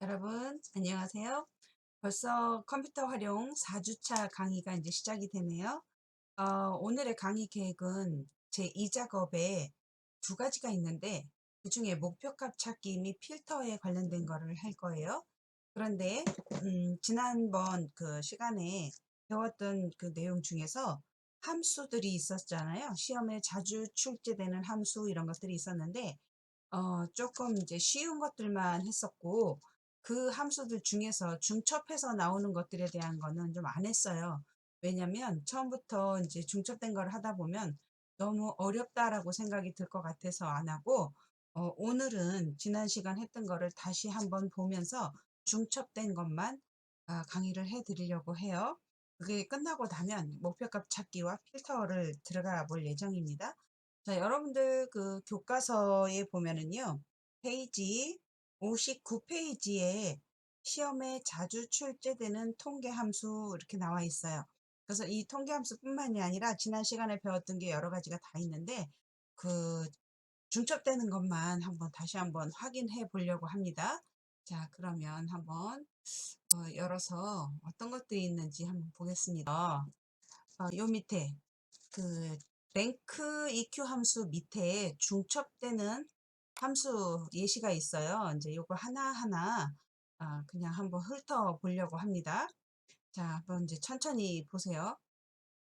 여러분, 안녕하세요. 벌써 컴퓨터 활용 4주차 강의가 이제 시작이 되네요. 오늘의 강의 계획은 제 2작업에 두 가지가 있는데, 그중에 목표값 찾기 및 필터에 관련된 거를 할 거예요. 그런데, 지난번 그 시간에 배웠던 그 내용 중에서 함수들이 있었잖아요. 시험에 자주 출제되는 함수 이런 것들이 있었는데, 조금 이제 쉬운 것들만 했었고, 그 함수들 중에서 중첩해서 나오는 것들에 대한 거는 좀 안 했어요. 왜냐면 처음부터 이제 중첩된 걸 하다 보면 너무 어렵다라고 생각이 들 것 같아서 안 하고, 오늘은 지난 시간 했던 거를 다시 한번 보면서 중첩된 것만 강의를 해 드리려고 해요. 그게 끝나고 나면 목표값 찾기와 필터를 들어가 볼 예정입니다. 자, 여러분들 그 교과서에 보면은요, 페이지 59페이지에 시험에 자주 출제되는 통계 함수 이렇게 나와 있어요. 그래서 이 통계 함수뿐만이 아니라 지난 시간에 배웠던 게 여러 가지가 다 있는데, 그 중첩되는 것만 한번 다시 한번 확인해 보려고 합니다. 자, 그러면 한번 열어서 어떤 것들이 있는지 한번 보겠습니다. 요 밑에 그 랭크 EQ 함수 밑에 중첩되는 함수 예시가 있어요. 이제 요거 하나하나 그냥 한번 훑어 보려고 합니다. 자, 한번 이제 천천히 보세요.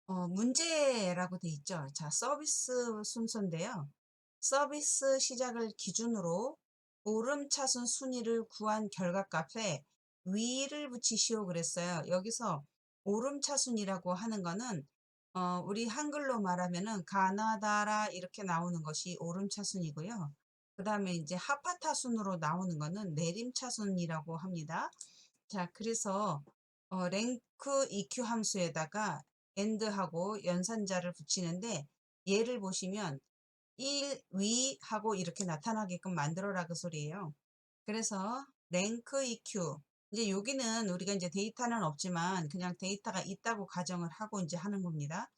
문제라고 돼 있죠. 자, 서비스 순서인데요. 서비스 시작을 기준으로 오름차순 순위를 구한 결과값에 위를 붙이시오 그랬어요. 여기서 오름차순이라고 하는 거는 우리 한글로 말하면은 가나다라 이렇게 나오는 것이 오름차순이고요. 그 다음에 이제 하파타순으로 나오는 거는 내림차순이라고 합니다. 자, 그래서 랭크 EQ 함수에다가 AND하고 연산자를 붙이는데, 얘를 보시면 1 위하고 이렇게 나타나게끔 만들어라 그 소리예요. 그래서 랭크 EQ, 이제 여기는 우리가 이제 데이터는 없지만 그냥 데이터가 있다고 가정을 하고 이제 하는 겁니다.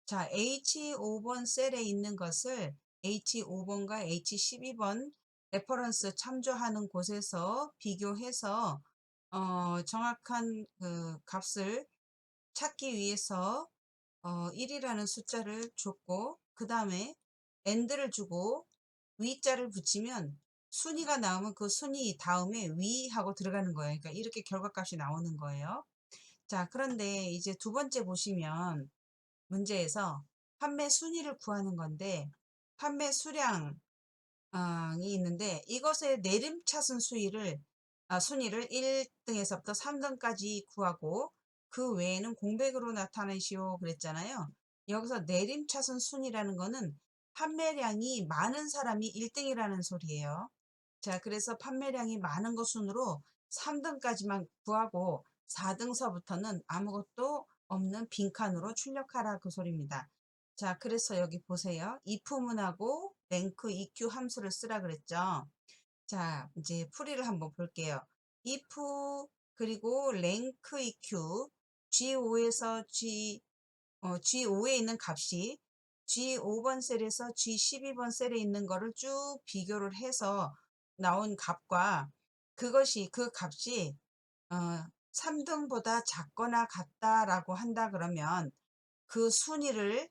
자, H5번 셀에 있는 것을 H5번과 H12번 레퍼런스 참조하는 곳에서 비교해서 정확한 그 값을 찾기 위해서 1이라는 숫자를 줬고, 그 다음에 AND를 주고 위자를 붙이면 순위가 나오면 그 순위 다음에 위하고 들어가는 거예요. 그러니까 이렇게 결과값이 나오는 거예요. 자, 그런데 이제 두 번째 보시면 문제에서 판매 순위를 구하는 건데, 판매 수량이 있는데 이것의 내림차순 순위를 1등에서부터 3등까지 구하고 그 외에는 공백으로 나타내시오 그랬잖아요. 여기서 내림차순 순위라는 거는 판매량이 많은 사람이 1등이라는 소리예요. 자, 그래서 판매량이 많은 것 순으로 3등까지만 구하고 4등서부터는 아무것도 없는 빈칸으로 출력하라 그 소리입니다. 자, 그래서 여기 보세요. if문하고 랭크 EQ 함수를 쓰라 그랬죠. 자, 이제 풀이를 한번 볼게요. if 그리고 랭크 EQ G5에서 G5에 있는 값이 G5번 셀에서 G12번 셀에 있는 거를 쭉 비교를 해서 나온 값과 그것이 그 값이 3등보다 작거나 같다라고 한다 그러면 그 순위를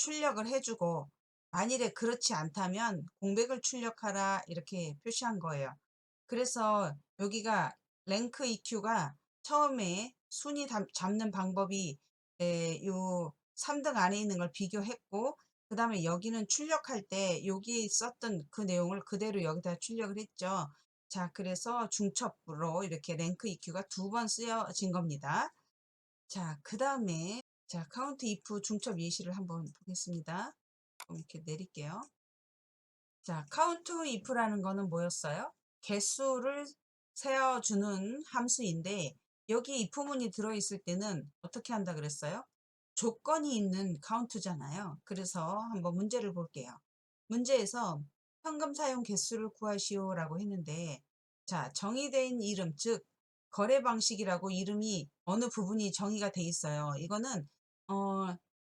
출력을 해주고, 만일에 그렇지 않다면 공백을 출력하라 이렇게 표시한 거예요. 그래서 여기가 랭크 EQ가 처음에 순위 잡는 방법이 요 3등 안에 있는 걸 비교했고, 그 다음에 여기는 출력할 때 여기 썼던 그 내용을 그대로 여기다 출력을 했죠. 자, 그래서 중첩으로 이렇게 랭크 EQ가 두 번 쓰여진 겁니다. 자, 그 다음에 자, 카운트 if 중첩 예시를 한번 보겠습니다. 이렇게 내릴게요. 자, 카운트 if라는 거는 뭐였어요? 개수를 세어주는 함수인데, 여기 if문이 들어있을 때는 어떻게 한다 그랬어요? 조건이 있는 카운트잖아요. 그래서 한번 문제를 볼게요. 문제에서 현금 사용 개수를 구하시오 라고 했는데, 자, 정의된 이름, 즉 거래 방식이라고 이름이 어느 부분이 정의가 돼 있어요. 이거는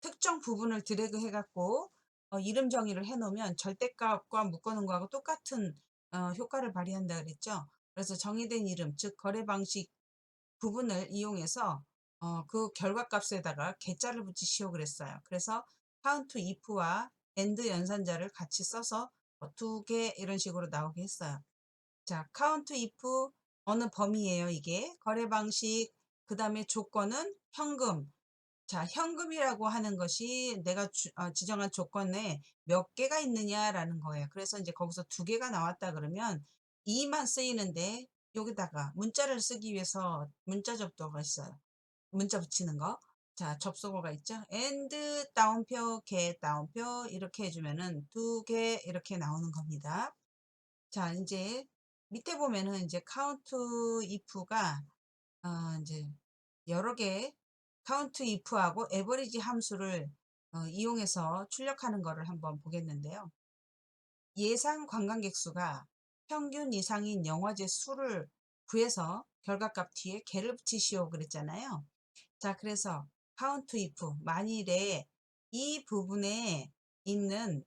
특정 부분을 드래그 해갖고 이름 정의를 해 놓으면 절대값과 묶어놓은 거하고 똑같은 효과를 발휘한다 그랬죠. 그래서 정의된 이름, 즉 거래 방식 부분을 이용해서 그 결과값에다가 개자를 붙이시오 그랬어요. 그래서 count if와 and 연산자를 같이 써서 두 개 이런 식으로 나오게 했어요. 자, count if 어느 범위예요, 이게? 거래 방식, 그 다음에 조건은 현금. 자, 현금이라고 하는 것이 내가 지정한 조건에 몇 개가 있느냐라는 거예요. 그래서 이제 거기서 두 개가 나왔다 그러면 이만 쓰이는데 여기다가 문자를 쓰기 위해서 문자 접두가 있어요. 문자 붙이는 거. 자, 접속어가 있죠. and 따옴표, 개 따옴표 이렇게 해주면은 두 개 이렇게 나오는 겁니다. 자, 이제 밑에 보면은 이제 count if가 이제 여러 개 count if하고 average 함수를 이용해서 출력하는 거를 한번 보겠는데요. 예상 관광객 수가 평균 이상인 영화제 수를 구해서 결과값 뒤에 개를 붙이시오 그랬잖아요. 자, 그래서 count if 만일에 이 부분에 있는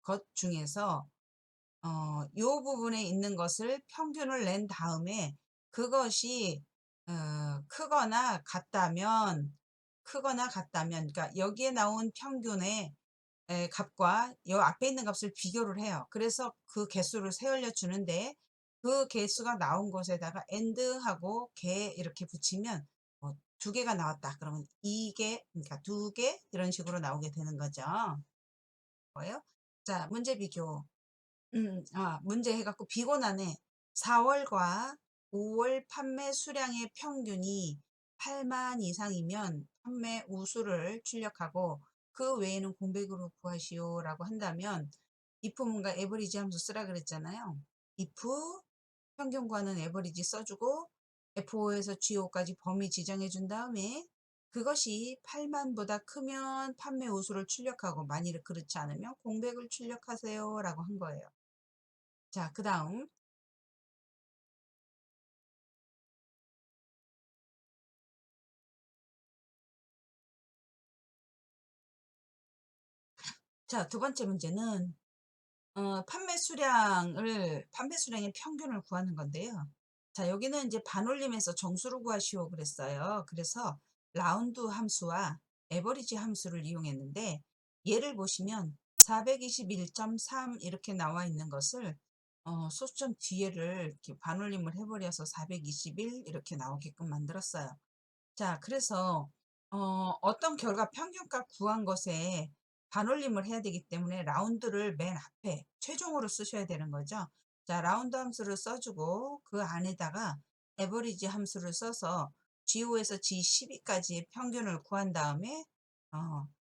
것 중에서 요 부분에 있는 것을 평균을 낸 다음에 그것이 크거나 같다면 그러니까 여기에 나온 평균의 값과 요 앞에 있는 값을 비교를 해요. 그래서 그 개수를 세올려 주는데 그 개수가 나온 것에다가 and하고 개 이렇게 붙이면 두 개가 나왔다. 그러면 이게 그러니까 두 개 이런 식으로 나오게 되는 거죠. 뭐예요? 자, 문제 비교. 문제 해갖고 비곤하네. 4월과 5월 판매 수량의 평균이 8만 이상이면 판매 우수를 출력하고 그 외에는 공백으로 구하시오 라고 한다면 if 뭔가 에버리지 함수 쓰라 그랬잖아요. if 평균 구하는 에버리지 써주고 F5에서 G5까지 범위 지정해 준 다음에 그것이 8만보다 크면 판매 우수를 출력하고 만일 그렇지 않으면 공백을 출력하세요 라고 한 거예요. 자, 그 다음. 자, 두 번째 문제는, 판매 수량의 평균을 구하는 건데요. 자, 여기는 이제 반올림에서 정수를 구하시오 그랬어요. 그래서 라운드 함수와 에버리지 함수를 이용했는데, 얘를 보시면 421.3 이렇게 나와 있는 것을, 소수점 뒤에를 이렇게 반올림을 해버려서 421 이렇게 나오게끔 만들었어요. 자, 그래서 어떤 결과 평균값 구한 것에 반올림을 해야 되기 때문에 라운드를 맨 앞에 최종으로 쓰셔야 되는 거죠. 자, 라운드 함수를 써주고 그 안에다가 에버리지 함수를 써서 G5에서 G12까지의 평균을 구한 다음에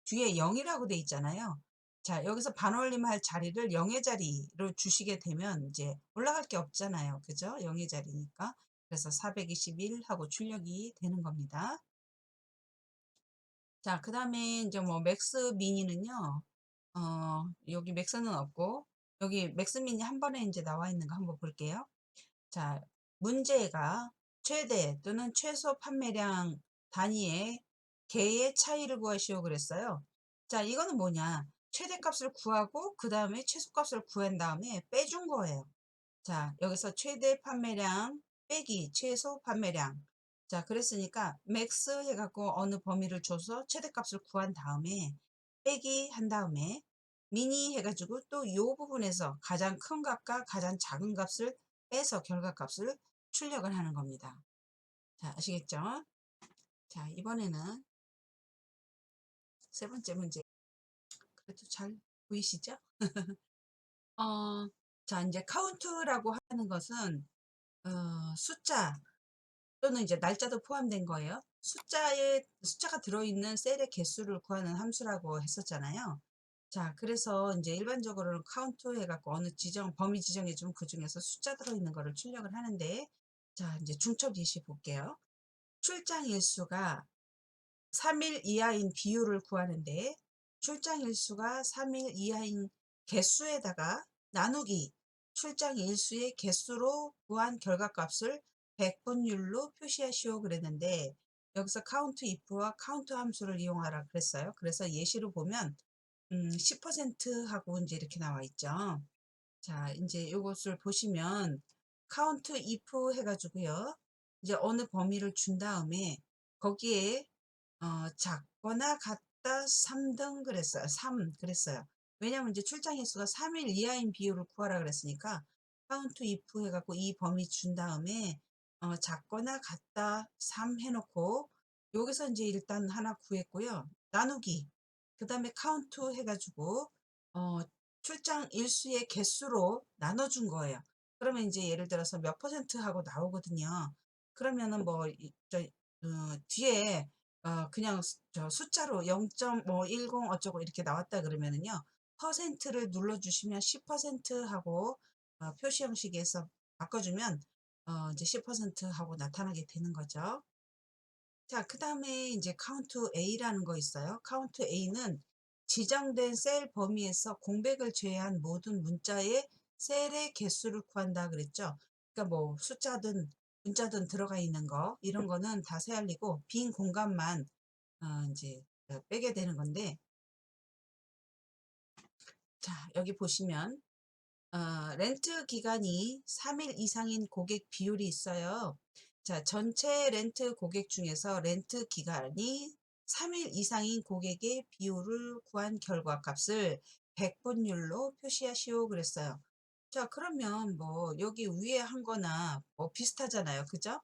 뒤에 0이라고 돼 있잖아요. 자, 여기서 반올림할 자리를 0의 자리로 주시게 되면 이제 올라갈 게 없잖아요. 그죠? 0의 자리니까. 그래서 421 하고 출력이 되는 겁니다. 자, 그 다음에 이제 뭐 맥스 미니는요, 여기 맥스는 없고, 여기 맥스 미니 한 번에 이제 나와 있는 거 한번 볼게요. 자, 문제가 최대 또는 최소 판매량 단위의 개의 차이를 구하시오 그랬어요. 자, 이거는 뭐냐? 최대값을 구하고 그 다음에 최소값을 구한 다음에 빼준 거예요. 자, 여기서 최대 판매량 빼기 최소 판매량. 자, 그랬으니까 맥스 해갖고 어느 범위를 줘서 최대값을 구한 다음에 빼기 한 다음에 미니 해가지고 또 이 부분에서 가장 큰 값과 가장 작은 값을 빼서 결과값을 출력을 하는 겁니다. 자, 아시겠죠? 자, 이번에는 세 번째 문제. 그래도 잘 보이시죠? 자, 이제 카운트라고 하는 것은 숫자 또는 이제 날짜도 포함된 거예요. 숫자가 들어있는 셀의 개수를 구하는 함수라고 했었잖아요. 자, 그래서 이제 일반적으로는 카운트 해갖고 어느 범위 지정해주면 그 중에서 숫자 들어있는 거를 출력을 하는데, 자, 이제 중첩 예시 볼게요. 출장 일수가 3일 이하인 비율을 구하는데, 출장 일수가 3일 이하인 개수에다가 나누기 출장 일수의 개수로 구한 결과값을 백분율로 표시하시오 그랬는데 여기서 count if와 count 함수를 이용하라 그랬어요. 그래서 예시를 보면 10% 하고 이제 이렇게 나와 있죠. 자, 이제 요것을 보시면 count if 해 가지고요. 이제 어느 범위를 준 다음에 거기에 작거나 같다 3등 그랬어요. 3 그랬어요. 왜냐면 이제 출장 횟수가 3일 이하인 비율을 구하라 그랬으니까 count if 해 갖고 이 범위 준 다음에 작거나 같다 3 해 놓고 여기서 이제 일단 하나 구했고요. 나누기. 그다음에 count 해 가지고 어 출장 일수의 개수로 나눠 준 거예요. 그러면 이제 예를 들어서 몇 퍼센트 하고 나오거든요. 그러면은 뭐 뒤에 그냥 저 숫자로 0. 뭐 10 어쩌고 이렇게 나왔다 그러면은요. 퍼센트를 눌러 주시면 10% 하고 표시 형식에서 바꿔주면 이제 10% 하고 나타나게 되는 거죠. 자, 그다음에 이제 카운트 A라는 거 있어요. 카운트 A는 지정된 셀 범위에서 공백을 제외한 모든 문자의 셀의 개수를 구한다 그랬죠. 그러니까 뭐 숫자든 문자든 들어가 있는 거 이런 거는 다 세알리고 빈 공간만 이제 빼게 되는 건데, 자, 여기 보시면 렌트 기간이 3일 이상인 고객 비율이 있어요. 자, 전체 렌트 고객 중에서 렌트 기간이 3일 이상인 고객의 비율을 구한 결과값을 백분율로 표시하시오 그랬어요. 자, 그러면 뭐 여기 위에 한 거나 뭐 비슷하잖아요. 그죠?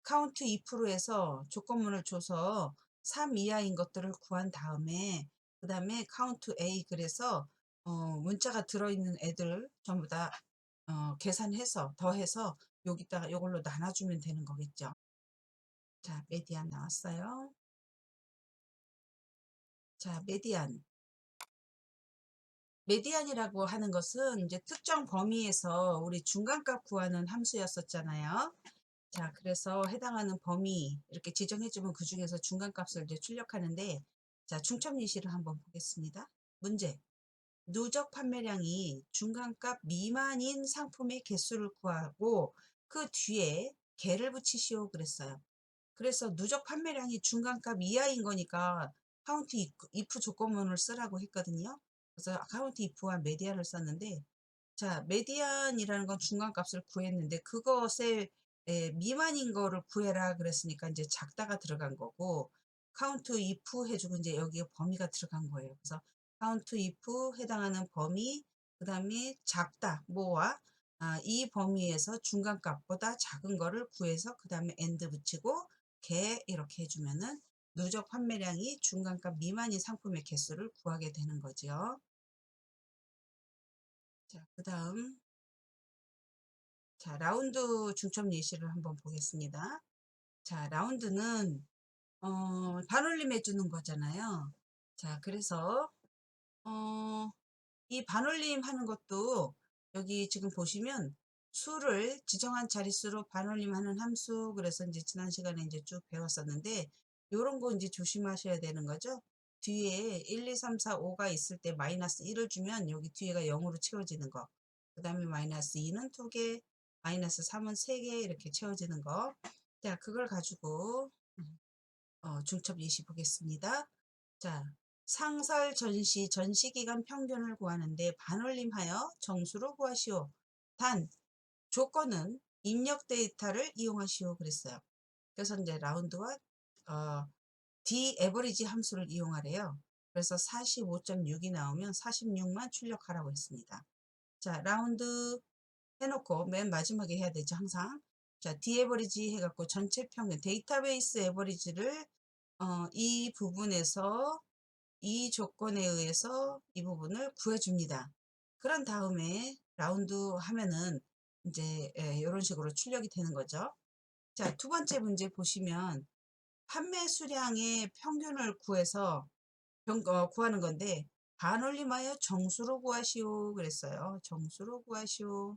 카운트 2%에서 조건문을 줘서 3 이하인 것들을 구한 다음에 그다음에 카운트 A 그래서 문자가 들어있는 애들 전부 다 계산해서 더해서 여기다가 요걸로 나눠주면 되는 거겠죠. 자, 메디안 나왔어요. 자, 메디안. 메디안이라고 하는 것은 이제 특정 범위에서 우리 중간값 구하는 함수였었잖아요. 자, 그래서 해당하는 범위 이렇게 지정해주면 그 중에서 중간값을 이제 출력하는데, 자, 중첩 예시를 한번 보겠습니다. 문제. 누적 판매량이 중간값 미만인 상품의 개수를 구하고 그 뒤에 개를 붙이시오 그랬어요. 그래서 누적 판매량이 중간값 이하인 거니까 카운트 if 조건문을 쓰라고 했거든요. 그래서 카운트 if와 메디안을 썼는데, 자, 메디안이라는 건 중간값을 구했는데 그것의 미만인 거를 구해라 그랬으니까 이제 작다가 들어간 거고, 카운트 if 해주고 이제 여기에 범위가 들어간 거예요. 그래서 카운트 if 해당하는 범위, 그 다음에 작다 뭐와 이 범위에서 중간값보다 작은 거를 구해서 그 다음에 and 붙이고 개 이렇게 해주면은 누적 판매량이 중간값 미만인 상품의 개수를 구하게 되는 거죠. 자, 그 다음, 자, 라운드 중첩 예시를 한번 보겠습니다. 자, 라운드는 반올림 해주는 거잖아요. 자, 그래서 어, 이 반올림 하는 것도 여기 지금 보시면 수를 지정한 자릿수로 반올림하는 함수, 그래서 이제 지난 시간에 이제 쭉 배웠었는데 요런 거 이제 조심하셔야 되는 거죠. 뒤에 1, 2, 3, 4, 5가 있을 때 마이너스 1을 주면 여기 뒤에가 0으로 채워지는 거. 그 다음에 마이너스 2는 2개, 마이너스 3은 3개 이렇게 채워지는 거. 자, 그걸 가지고 중첩 예시 보겠습니다. 자, 상설 전시, 전시 기간 평균을 구하는데 반올림하여 정수로 구하시오. 단, 조건은 입력 데이터를 이용하시오 그랬어요. 그래서 이제 라운드와 어, D 에버리지 함수를 이용하래요. 그래서 45.6이 나오면 46만 출력하라고 했습니다. 자, 라운드 해놓고 맨 마지막에 해야 되죠, 항상. 자, D 에버리지 해갖고 전체 평균, 데이터베이스 에버리지를 이 부분에서 이 조건에 의해서 이 부분을 구해줍니다. 그런 다음에 라운드 하면은 이제 이런 식으로 출력이 되는 거죠. 자, 두 번째 문제 보시면 판매 수량의 평균을 구해서 구하는 건데 반올림하여 정수로 구하시오 그랬어요. 정수로 구하시오.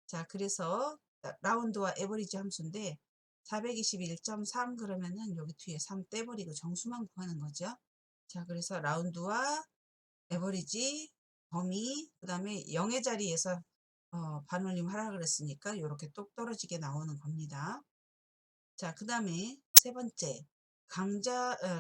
자, 그래서 라운드와 에버리지 함수인데 421.3 그러면은 여기 뒤에 3 떼버리고 정수만 구하는 거죠. 자, 그래서 라운드와 에버리지, 범위, 그 다음에 0의 자리에서 반올림 하라 그랬으니까 이렇게 똑 떨어지게 나오는 겁니다. 자, 그 다음에 세 번째,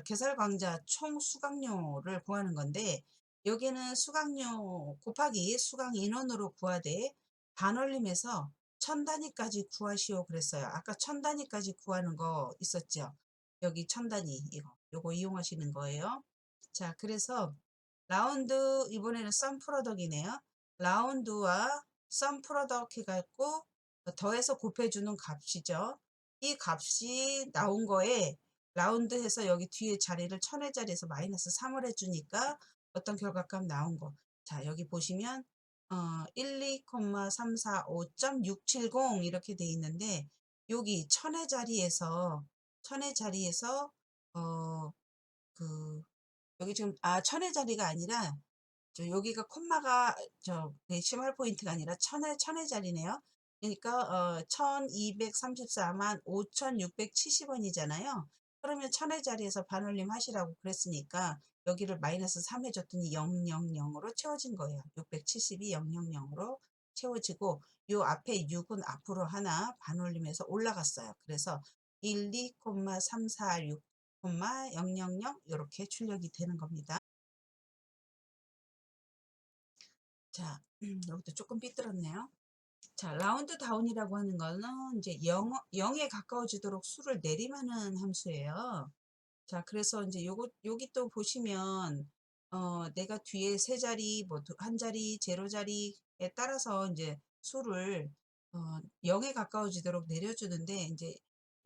개설 강좌 총 수강료를 구하는 건데 여기는 수강료 곱하기 수강 인원으로 구하되 반올림해서 1000단위까지 구하시오 그랬어요. 아까 1000단위까지 구하는 거 있었죠. 여기 1000단위 요거 이용하시는 거예요. 자, 그래서 라운드 이번에는 썸 프로덕이네요. 라운드와 썸 프로덕 해갖고 더해서 곱해주는 값이죠. 이 값이 나온 거에 라운드 해서 여기 뒤에 자리를 1000의 자리에서 마이너스 3을 해주니까 어떤 결과값 나온 거. 자, 여기 보시면 12,345.670 이렇게 돼 있는데 여기 1000의 자리에서 어, 그 여기 지금 1000의 자리가 아니라 여기가 콤마가 데시멀 포인트가 아니라 천의 자리네요. 그러니까 1234만 5670원이잖아요. 그러면 천의 자리에서 반올림 하시라고 그랬으니까 여기를 마이너스 3 해줬더니 000으로 채워진 거예요. 670이 000으로 채워지고 요 앞에 6은 앞으로 하나 반올림해서 올라갔어요. 그래서 12,346, 000 이렇게 출력이 되는 겁니다. 자, 여기도 조금 삐뚤었네요. 자, 라운드 다운이라고 하는 거는 이제 0에 가까워지도록 수를 내림하는 함수예요. 자, 그래서 이제 여기 또 보시면, 내가 뒤에 세 자리, 뭐, 한 자리, 제로 자리에 따라서 이제 수를, 0에 가까워지도록 내려주는데, 이제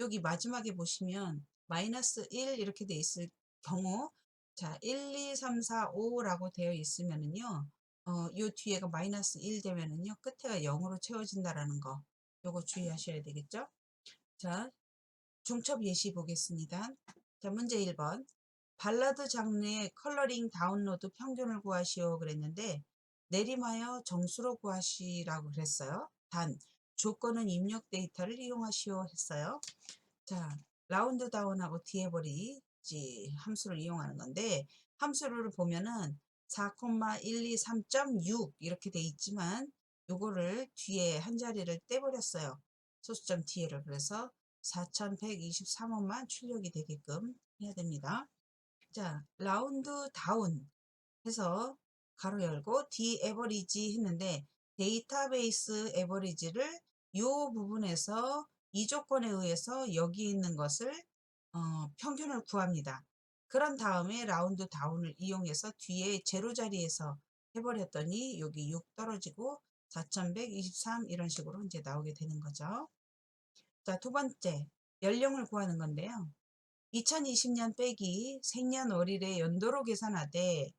여기 마지막에 보시면, 마이너스 1 이렇게 돼 있을 경우, 자, 1, 2, 3, 4, 5라고 되어 있으면은요, 요 뒤에가 마이너스 1 되면은요, 끝에가 0으로 채워진다라는 거, 요거 주의하셔야 되겠죠? 자, 중첩 예시 보겠습니다. 자, 문제 1번. 발라드 장르의 컬러링 다운로드 평균을 구하시오 그랬는데 내림하여 정수로 구하시라고 그랬어요. 단, 조건은 입력 데이터를 이용하시오 했어요. 자, 라운드 다운하고 뒤에 버리지 함수를 이용하는 건데 함수를 보면은 4,123.6 이렇게 돼 있지만 요거를 뒤에 한 자리를 떼버렸어요. 소수점 뒤에를. 그래서 4,123원만 출력이 되게끔 해야 됩니다. 자, 라운드 다운 해서 가로 열고 D 에버리지 했는데 데이터베이스 에버리지를 요 부분에서 이 조건에 의해서 여기 있는 것을 평균을 구합니다. 그런 다음에 라운드 다운을 이용해서 뒤에 제로 자리에서 해버렸더니 여기 6 떨어지고 4123 이런 식으로 이제 나오게 되는 거죠. 자, 두 번째 연령을 구하는 건데요. 2020년 빼기 생년월일의 연도로 계산하되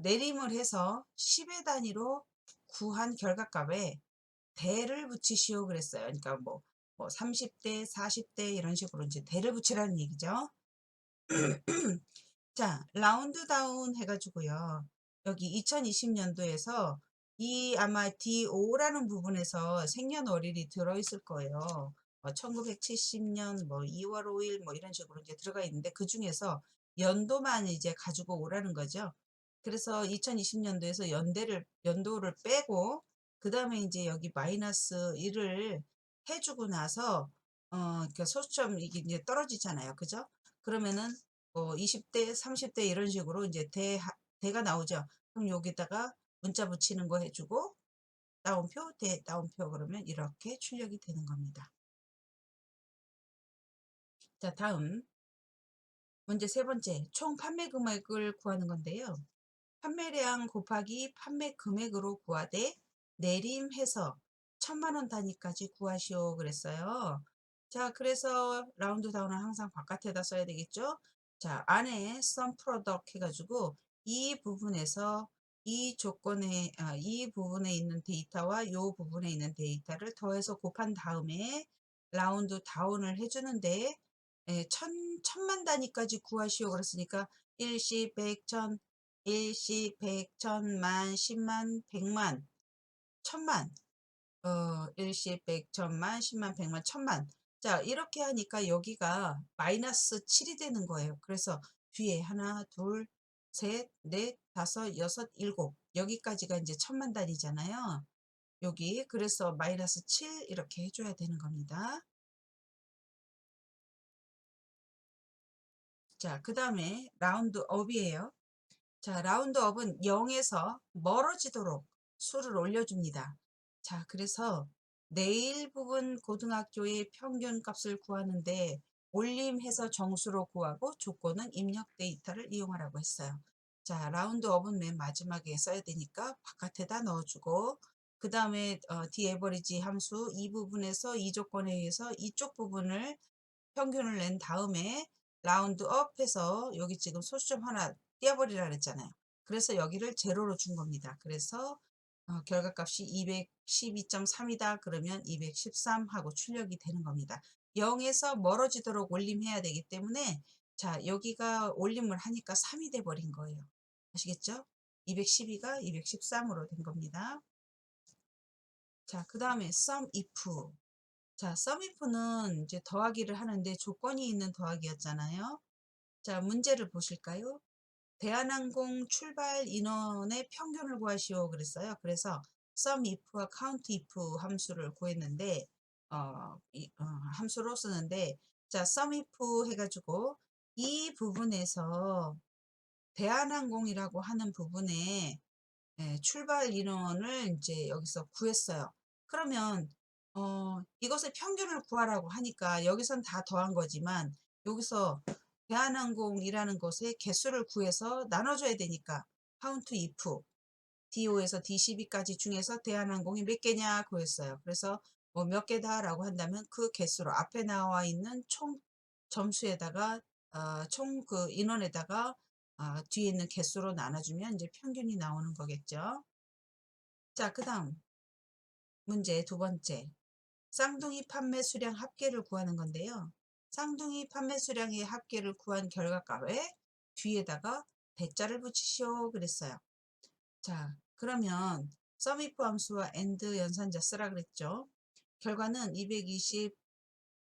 내림을 해서 10의 단위로 구한 결과값에 대를 붙이시오 그랬어요. 그러니까 뭐 30대, 40대 이런 식으로 이제 대를 붙이라는 얘기죠. 자, 라운드 다운 해가지고요. 여기 2020년도에서 이 아마 D5라는 부분에서 생년월일이 들어있을 거예요. 1970년 뭐 2월 5일 뭐 이런 식으로 이제 들어가 있는데 그 중에서 연도만 이제 가지고 오라는 거죠. 그래서 2020년도에서 연도를 빼고 그 다음에 이제 여기 마이너스 1을 해주고 나서 그 소수점 이게 이제 떨어지잖아요. 그죠? 그러면은 20대, 30대 이런 식으로 이제 대가 나오죠. 그럼 여기다가 문자 붙이는 거 해주고 따옴표, 대, 따옴표 그러면 이렇게 출력이 되는 겁니다. 자, 다음 문제 세 번째, 총 판매 금액을 구하는 건데요. 판매량 곱하기 판매 금액으로 구하되 내림해서 1000만 원 단위까지 구하시오 그랬어요. 자, 그래서 라운드 다운은 항상 바깥에다 써야 되겠죠. 자, 안에 sum product 해가지고 이 부분에서 이 조건에 이 부분에 있는 데이터와 이 부분에 있는 데이터를 더해서 곱한 다음에 라운드 다운을 해주는데 천만 단위까지 구하시오 그랬으니까 일시, 백, 천, 일시, 백, 천만, 십만, 백만, 천만, 일시, 백, 천만, 십만, 백만, 천만. 자, 이렇게 하니까 여기가 마이너스 7이 되는 거예요. 그래서 뒤에 하나, 둘, 셋, 넷, 다섯, 여섯, 일곱. 여기까지가 이제 천만 단위잖아요. 여기. 그래서 마이너스 7 이렇게 해줘야 되는 겁니다. 자, 그 다음에 라운드 업이에요. 자, 라운드업은 0에서 멀어지도록 수를 올려줍니다. 자, 그래서 내일 부분 고등학교의 평균 값을 구하는데 올림해서 정수로 구하고 조건은 입력 데이터를 이용하라고 했어요. 자, 라운드업은 맨 마지막에 써야 되니까 바깥에다 넣어주고 그 다음에 디에버리지 함수 이 부분에서 이 조건에 의해서 이쪽 부분을 평균을 낸 다음에 라운드업 해서 여기 지금 소수점 하나 띄워버리라 그랬잖아요. 그래서 여기를 제로로 준 겁니다. 그래서 결과값이 212.3이다 그러면 213 하고 출력이 되는 겁니다. 0에서 멀어지도록 올림해야 되기 때문에 자, 여기가 올림을 하니까 3이 돼 버린 거예요. 아시겠죠? 212가 213으로 된 겁니다. 자, 그 다음에 sum if. 자, 썸이프는 이제 더하기를 하는데 조건이 있는 더하기였잖아요. 자, 문제를 보실까요? 대한항공 출발 인원의 평균을 구하시오 그랬어요. 그래서 sum if와 count if 함수를 구했는데 함수로 쓰는데 자, sum if 해가지고 이 부분에서 대한항공이라고 하는 부분에 출발 인원을 이제 여기서 구했어요. 그러면 이것의 평균을 구하라고 하니까 여기선 다 더한 거지만 여기서 대한항공이라는 것의 개수를 구해서 나눠줘야 되니까 count if DO에서 D12까지 중에서 대한항공이 몇 개냐 구했어요. 그래서 뭐 몇 개다라고 한다면 그 개수로 앞에 나와 있는 총 점수에다가 총 그 인원에다가 뒤에 있는 개수로 나눠주면 이제 평균이 나오는 거겠죠. 자, 그 다음 문제 두 번째. 쌍둥이 판매 수량 합계를 구하는 건데요. 쌍둥이 판매 수량의 합계를 구한 결과값에 뒤에다가 대자를 붙이시오 그랬어요. 자, 그러면 sumif 함수와 and 연산자 쓰라 그랬죠. 결과는 220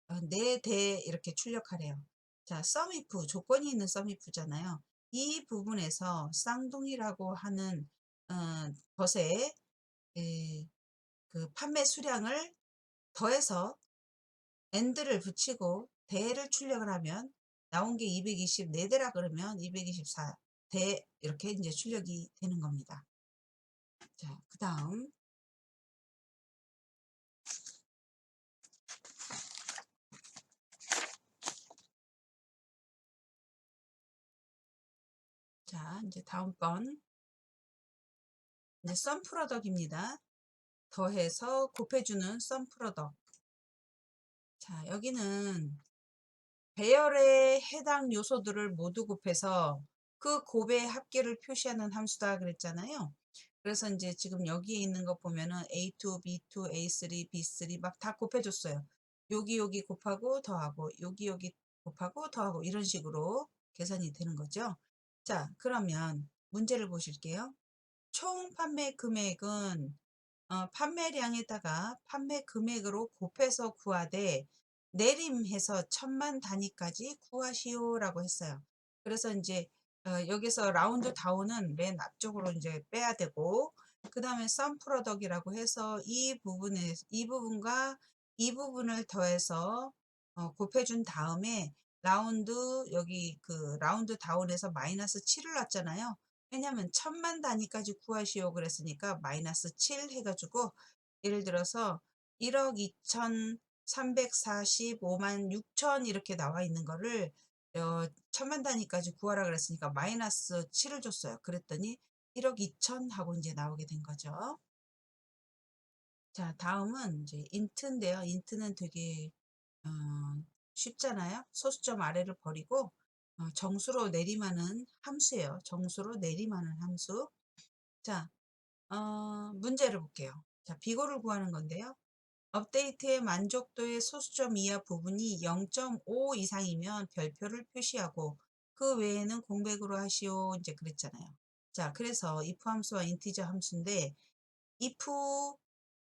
4대 이렇게 출력하래요. 자, sumif 조건이 있는 sumif잖아요. 이 부분에서 쌍둥이라고 하는 어, 것에 그 판매 수량을 더해서 and를 붙이고 대를 출력을 하면 나온 게 224대라 그러면 224대 이렇게 이제 출력이 되는 겁니다. 자, 그 다음 자, 이제 다음 건 이제 썸 프로덕입니다. 더해서 곱해주는 썸 프로덕. 자, 여기는 배열에 해당 요소들을 모두 곱해서 그 곱의 합계를 표시하는 함수다 그랬잖아요. 그래서 이제 지금 여기에 있는 거 보면은 A2, B2, A3, B3 막 다 곱해줬어요. 여기 곱하고 더하고 여기 곱하고 더하고 이런 식으로 계산이 되는 거죠. 자, 그러면 문제를 보실게요. 총 판매 금액은 판매량에다가 판매 금액으로 곱해서 구하되 내림해서 1000만 단위까지 구하시오라고 했어요. 그래서 이제 여기서 라운드 다운은 맨 앞쪽으로 이제 빼야 되고 그 다음에 썸 프로덕이라고 해서 이 부분과 이 부분을 더해서 곱해준 다음에 라운드 여기 그 라운드 다운에서 마이너스 7을 놨잖아요. 왜냐면 1000만 단위까지 구하시오 그랬으니까 마이너스 7 해가지고 예를 들어서 1억 2345만 6천 이렇게 나와 있는 거를 1000만 단위까지 구하라 그랬으니까 마이너스 7을 줬어요. 그랬더니 1억 2천 하고 이제 나오게 된 거죠. 자, 다음은 이제 인트인데요. 인트는 되게 어, 쉽잖아요. 소수점 아래를 버리고 정수로 내림하는 함수예요. 정수로 내림하는 함수. 자, 문제를 볼게요. 자, 비고를 구하는 건데요. 업데이트의 만족도의 소수점 이하 부분이 0.5 이상이면 별표를 표시하고 그 외에는 공백으로 하시오. 이제 그랬잖아요. 자, 그래서 if 함수와 인티저 함수인데 if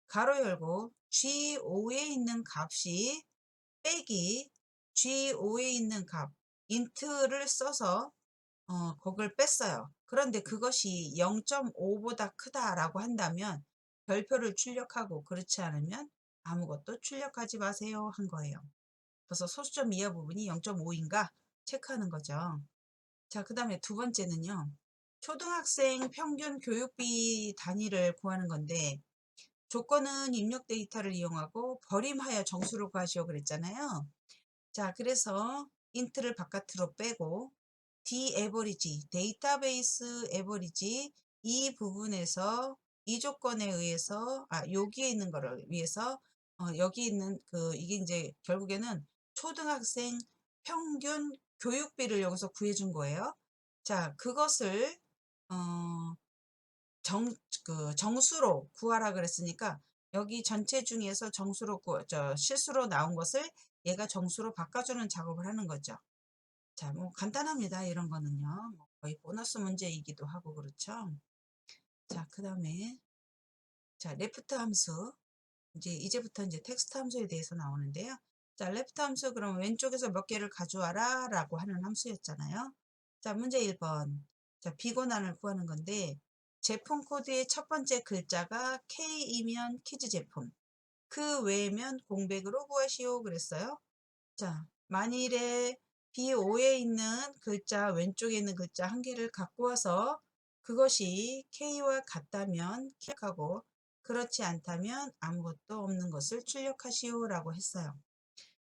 가로 열고 G5에 있는 값이 빼기 G5에 있는 값 int를 써서 그걸 뺐어요. 그런데 그것이 0.5보다 크다라고 한다면 별표를 출력하고 그렇지 않으면 아무것도 출력하지 마세요 한 거예요. 그래서 소수점 이하 부분이 0.5인가 체크하는 거죠. 자, 그 다음에 두 번째는요. 초등학생 평균 교육비 단위를 구하는 건데 조건은 입력 데이터를 이용하고 버림하여 정수로 구하시오 그랬잖아요. 자, 그래서 인트를 바깥으로 빼고 D 에버리지, 데이터베이스 에버리지 이 부분에서 이 조건에 의해서 여기에 있는 거를 위해서 여기 있는 이게 이제 결국에는 초등학생 평균 교육비를 여기서 구해준 거예요. 자, 그것을 어, 정수로 구하라 그랬으니까 여기 전체 중에서 실수로 나온 것을 얘가 정수로 바꿔주는 작업을 하는 거죠. 자, 뭐 간단합니다. 이런 거는요. 뭐 거의 보너스 문제이기도 하고 그렇죠. 자, 그 다음에 자, 레프트 함수. 이제부터 이제 텍스트 함수에 대해서 나오는데요. 자, 레프트 함수 그럼 왼쪽에서 몇 개를 가져와라 라고 하는 함수였잖아요. 자, 문제 1번. 자, 비고난을 구하는 건데 제품 코드의 첫 번째 글자가 K이면 키즈 제품, 그 외면 공백으로 구하시오 그랬어요. 자, 만일에 B5에 있는 글자, 왼쪽에 있는 글자 한 개를 갖고 와서 그것이 K와 같다면 기억하고 그렇지 않다면 아무것도 없는 것을 출력하시오 라고 했어요.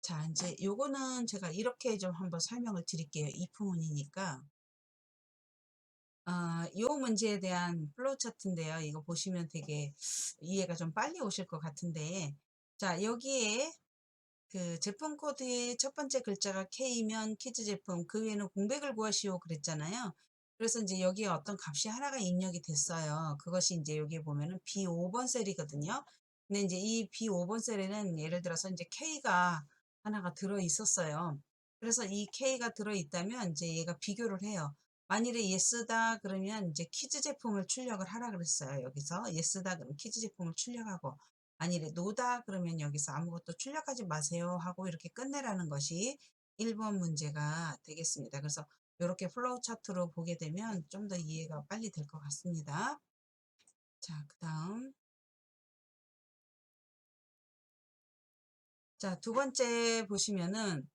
자, 이제 요거는 제가 이렇게 좀 한번 설명을 드릴게요. 이프문이니까. 요 문제에 대한 플로우 차트인데요. 이거 보시면 되게 이해가 좀 빨리 오실 것 같은데, 자, 여기에 그 제품 코드의 첫 번째 글자가 K면 키즈 제품, 그 외에는 공백을 구하시오 그랬잖아요. 그래서 이제 여기에 어떤 값이 하나가 입력이 됐어요. 그것이 이제 여기 보면은 B5번 셀이거든요. 근데 이제 이 B5번 셀에는 예를 들어서 이제 K가 하나가 들어 있었어요. 그래서 이 K가 들어 있다면 이제 얘가 비교를 해요. 만일에 yes다 그러면 이제 키즈 제품을 출력을 하라 그랬어요. 여기서 yes다 그러면 키즈 제품을 출력하고, 만일에 노다 그러면 여기서 아무것도 출력하지 마세요 하고 이렇게 끝내라는 것이 1번 문제가 되겠습니다. 그래서 이렇게 플로우 차트로 보게 되면 좀 더 이해가 빨리 될 것 같습니다. 자, 그 다음. 자, 두 번째 보시면은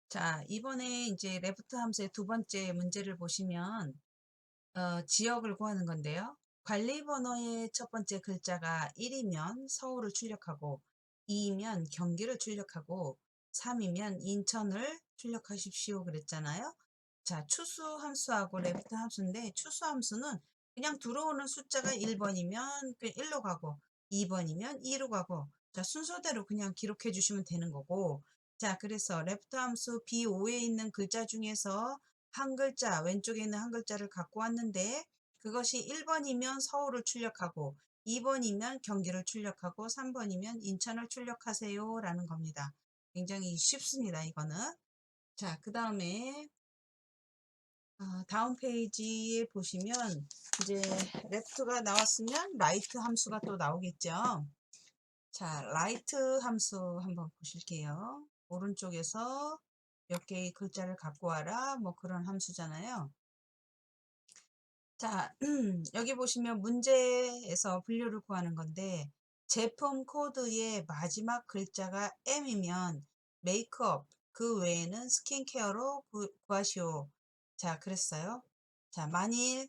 자, 이번에 이제 레프트 함수의 두 번째 문제를 보시면 지역을 구하는 건데요. 관리 번호의 첫 번째 글자가 1이면 서울을 출력하고 2이면 경기를 출력하고 3이면 인천을 출력하십시오 그랬잖아요. 자, 추수 함수하고 레프트 함수인데 추수 함수는 그냥 들어오는 숫자가 1번이면 1로 가고 2번이면 2로 가고, 자, 순서대로 그냥 기록해 주시면 되는 거고, 자, 그래서 레프트 함수 B5에 있는 글자 중에서 한 글자, 왼쪽에 있는 한 글자를 갖고 왔는데 그것이 1번이면 서울을 출력하고 2번이면 경기를 출력하고 3번이면 인천을 출력하세요 라는 겁니다. 굉장히 쉽습니다, 이거는. 자, 그 다음에 다음 페이지에 보시면 이제 레프트가 나왔으면 라이트 함수가 또 나오겠죠. 자, 라이트 함수 한번 보실게요. 오른쪽에서 몇 개의 글자를 갖고 와라 뭐 그런 함수잖아요. 자, 여기 보시면 문제에서 분류를 구하는 건데 제품 코드의 마지막 글자가 M이면 메이크업, 그 외에는 스킨케어로 구하시오. 자, 그랬어요. 자, 만일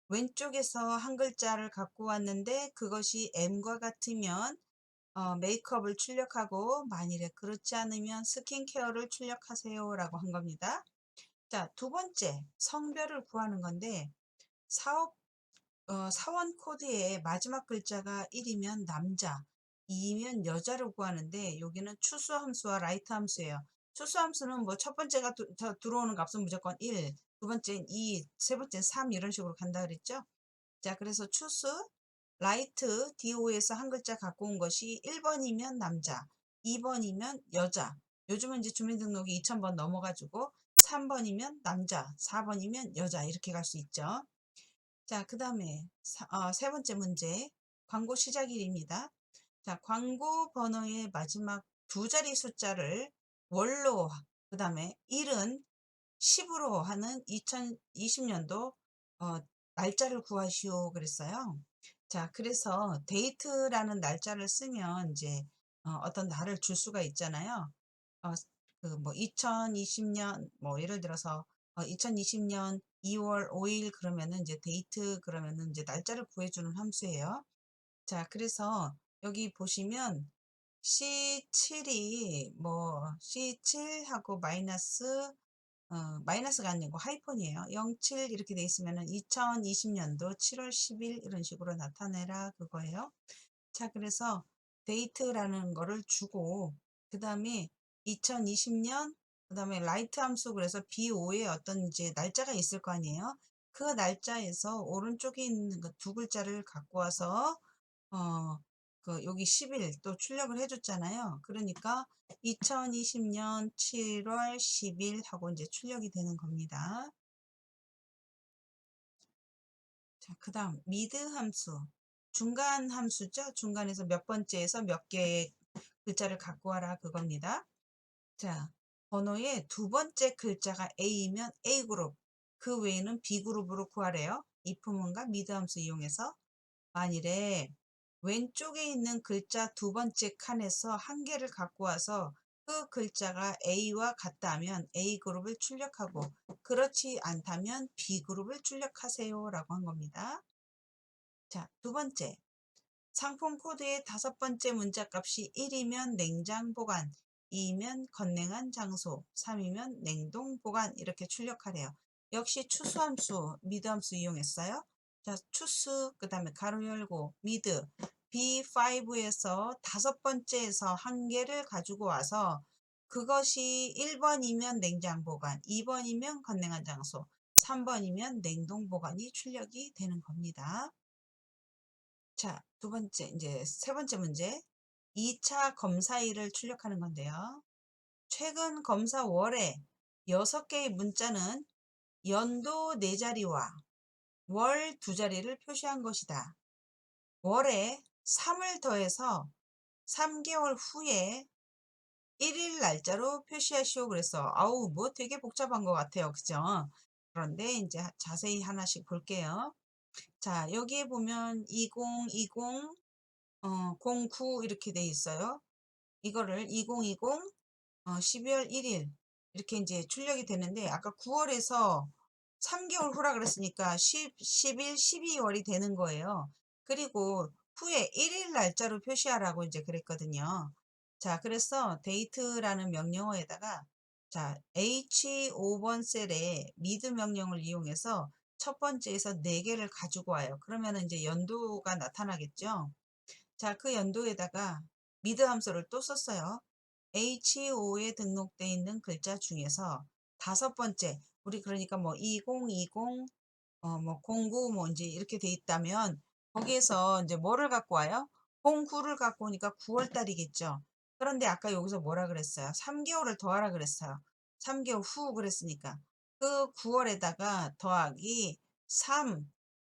왼쪽에서 한 글자를 갖고 왔는데 그것이 M과 같으면 메이크업을 출력하고, 만일에 그렇지 않으면 스킨케어를 출력하세요 라고 한 겁니다. 자, 두 번째 성별을 구하는 건데 사원 코드의 마지막 글자가 1이면 남자, 2이면 여자를 구하는데 여기는 추수 함수와 라이트 함수예요. 추수 함수는 뭐 첫 번째가 들어오는 값은 무조건 1, 두 번째는 2, 세 번째는 3 이런 식으로 간다 그랬죠. 자, 그래서 추수, 라이트, DO에서 한 글자 갖고 온 것이 1번이면 남자, 2번이면 여자. 요즘은 이제 주민등록이 2000번 넘어가지고 3번이면 남자, 4번이면 여자 이렇게 갈 수 있죠. 자, 그 다음에 세 번째 문제, 광고 시작일입니다. 자, 광고 번호의 마지막 두 자리 숫자를 월로, 그 다음에 1은 10으로 하는 2020년도 날짜를 구하시오 그랬어요. 자, 그래서 데이트라는 날짜를 쓰면 이제 어떤 날을 줄 수가 있잖아요. 어, 그 뭐 2020년 뭐 예를 들어서 2020년 2월 5일 그러면은 이제 데이트 그러면은 이제 날짜를 구해주는 함수예요. 자, 그래서 여기 보시면 C7이 뭐 C7하고 마이너스가 아니고 하이폰이에요. 07 이렇게 돼 있으면은 2020년도 7월 10일 이런 식으로 나타내라 그거예요. 자, 그래서 데이트라는 거를 주고 그다음에 2020년 그다음에 라이트 함수 그래서 B5에 어떤 이제 날짜가 있을 거 아니에요. 그 날짜에서 오른쪽에 있는 그 두 글자를 갖고 와서 어, 여기 10일 또 출력을 해줬잖아요. 그러니까 2020년 7월 10일 하고 이제 출력이 되는 겁니다. 자, 그 다음 미드 함수. 중간 함수죠. 중간에서 몇 번째에서 몇 개의 글자를 갖고 와라 그겁니다. 자, 번호의 두 번째 글자가 A이면 A그룹, 그 외에는 B그룹으로 구하래요. if문과 미드 함수 이용해서. 만일에 왼쪽에 있는 글자 두 번째 칸에서 한 개를 갖고 와서 그 글자가 A와 같다면 A그룹을 출력하고 그렇지 않다면 B그룹을 출력하세요 라고 한 겁니다. 자, 두 번째. 상품 코드의 다섯 번째 문자 값이 1이면 냉장 보관, 2이면 건냉한 장소, 3이면 냉동 보관 이렇게 출력하래요. 역시 추수함수, 미드함수 이용했어요. 자, 추수, 그 다음에 가로 열고, 미드, B5에서 다섯 번째에서 한 개를 가지고 와서 그것이 1번이면 냉장 보관, 2번이면 건냉한 장소, 3번이면 냉동 보관이 출력이 되는 겁니다. 자, 두 번째, 이제 세 번째 문제. 2차 검사일을 출력하는 건데요. 최근 검사 월에 6개의 문자는 연도 4자리와 월 2자리를 표시한 것이다. 월에 3을 더해서 3개월 후에 1일 날짜로 표시하시오 그랬어. 아우, 뭐 되게 복잡한 것 같아요. 그죠? 그런데 이제 자세히 하나씩 볼게요. 자, 여기에 보면 2020 09 이렇게 돼 있어요. 이거를 2020 12월 1일 이렇게 이제 출력이 되는데 아까 9월에서 3개월 후라 그랬으니까 11, 12월이 되는 거예요. 그리고 후에 1일 날짜로 표시하라고 이제 그랬거든요. 자, 그래서 데이트라는 명령어에다가 자, H5번 셀에 미드 명령을 이용해서 첫 번째에서 4개를 가지고 와요. 그러면 이제 연도가 나타나겠죠. 자, 그 연도에다가 미드 함수를 또 썼어요. H5에 등록되어 있는 글자 중에서 다섯 번째, 우리 그러니까 뭐 2020, 뭐 09, 뭐 이제 이렇게 돼 있다면 거기에서 이제 뭐를 갖고 와요? 09를 갖고 오니까 9월 달이겠죠. 그런데 아까 여기서 뭐라 그랬어요? 3개월을 더하라 그랬어요. 3개월 후 그랬으니까 그 9월에다가 더하기 3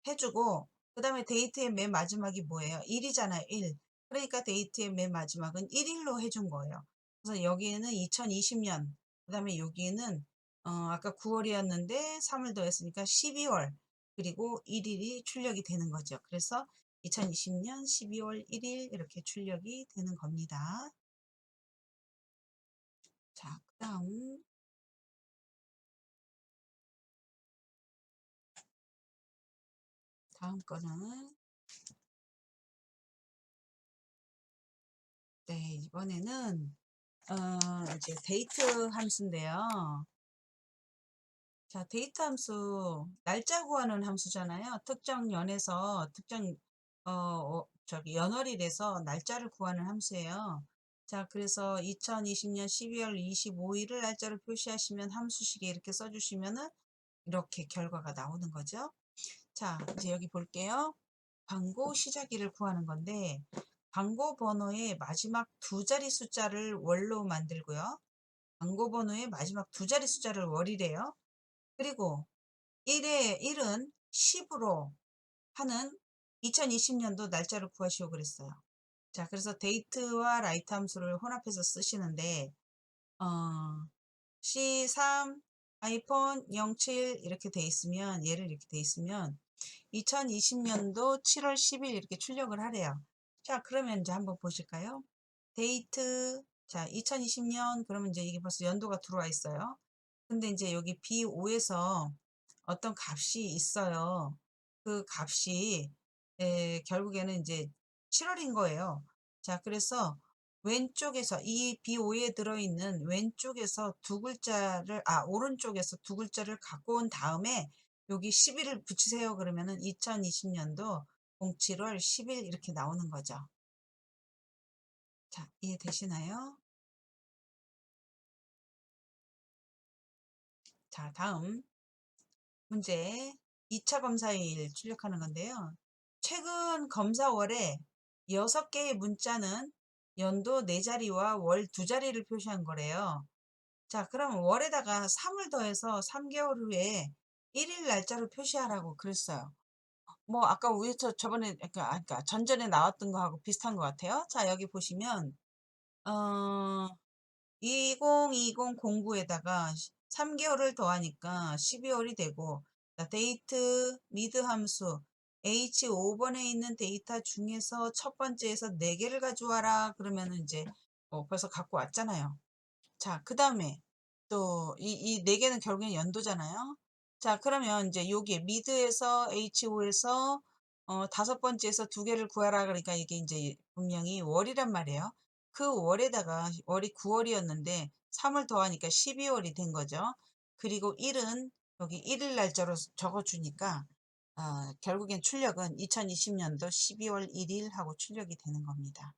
해주고 그 다음에 데이트의 맨 마지막이 뭐예요? 1이잖아요. 1. 그러니까 데이트의 맨 마지막은 1일로 해준 거예요. 그래서 여기에는 2020년, 그 다음에 여기는 아까 9월이었는데 3을 더했으니까 12월, 그리고 1일이 출력이 되는 거죠. 그래서 2020년 12월 1일 이렇게 출력이 되는 겁니다. 자, 다음 거는 네, 이번에는 이제 데이트 함수인데요. 자, 데이트 함수, 날짜 구하는 함수잖아요. 특정 연에서 특정, 저기 연월일에서 날짜를 구하는 함수예요. 자, 그래서 2020년 12월 25일을 날짜로 표시하시면 함수식에 이렇게 써주시면은 이렇게 결과가 나오는 거죠. 자, 이제 여기 볼게요. 광고 시작일을 구하는 건데, 광고 번호의 마지막 두 자리 숫자를 월로 만들고요. 광고 번호의 마지막 두 자리 숫자를 월이래요. 그리고 1은 10으로 하는 2020년도 날짜를 구하시오 그랬어요. 자, 그래서 데이트와 라이트 함수를 혼합해서 쓰시는데 어, C3 아이폰 07 이렇게 돼 있으면 얘를 이렇게 돼 있으면 2020년도 7월 10일 이렇게 출력을 하래요. 자, 그러면 이제 한번 보실까요? 데이트. 자, 2020년 그러면 이제 이게 벌써 연도가 들어와 있어요. 근데 이제 여기 B5에서 어떤 값이 있어요. 그 값이 결국에는 이제 7월인 거예요. 자, 그래서 왼쪽에서 이 B5에 들어있는 왼쪽에서 두 글자를, 오른쪽에서 두 글자를 갖고 온 다음에 여기 10일을 붙이세요. 그러면은 2020년도 07월 10일 이렇게 나오는 거죠. 자, 이해되시나요? 자, 다음 문제. 2차 검사일 출력하는 건데요. 최근 검사월에 6개의 문자는 연도 4자리와 월 2자리를 표시한 거래요. 자, 그럼 월에다가 3을 더해서 3개월 후에 1일 날짜로 표시하라고 그랬어요. 뭐 아까 위에서 저번에 그러니까 전전에 나왔던 거하고 비슷한 것 같아요. 자, 여기 보시면 202009에다가 3개월을 더하니까 12월이 되고, 자, 데이트 미드 함수 H5번에 있는 데이터 중에서 첫 번째에서 4개를 가져와라 그러면은 이제 벌써 갖고 왔잖아요. 자, 그 다음에 또 이 4개는 결국엔 연도잖아요. 자, 그러면 이제 여기에 미드에서 H5에서 다섯 번째에서 2개를 구하라 그러니까 이게 이제 분명히 월이란 말이에요. 그 월에다가 월이 9월이었는데 3을 더하니까 12월이 된 거죠. 그리고 1은 여기 1일 날짜로 적어주니까 결국엔 출력은 2020년도 12월 1일 하고 출력이 되는 겁니다.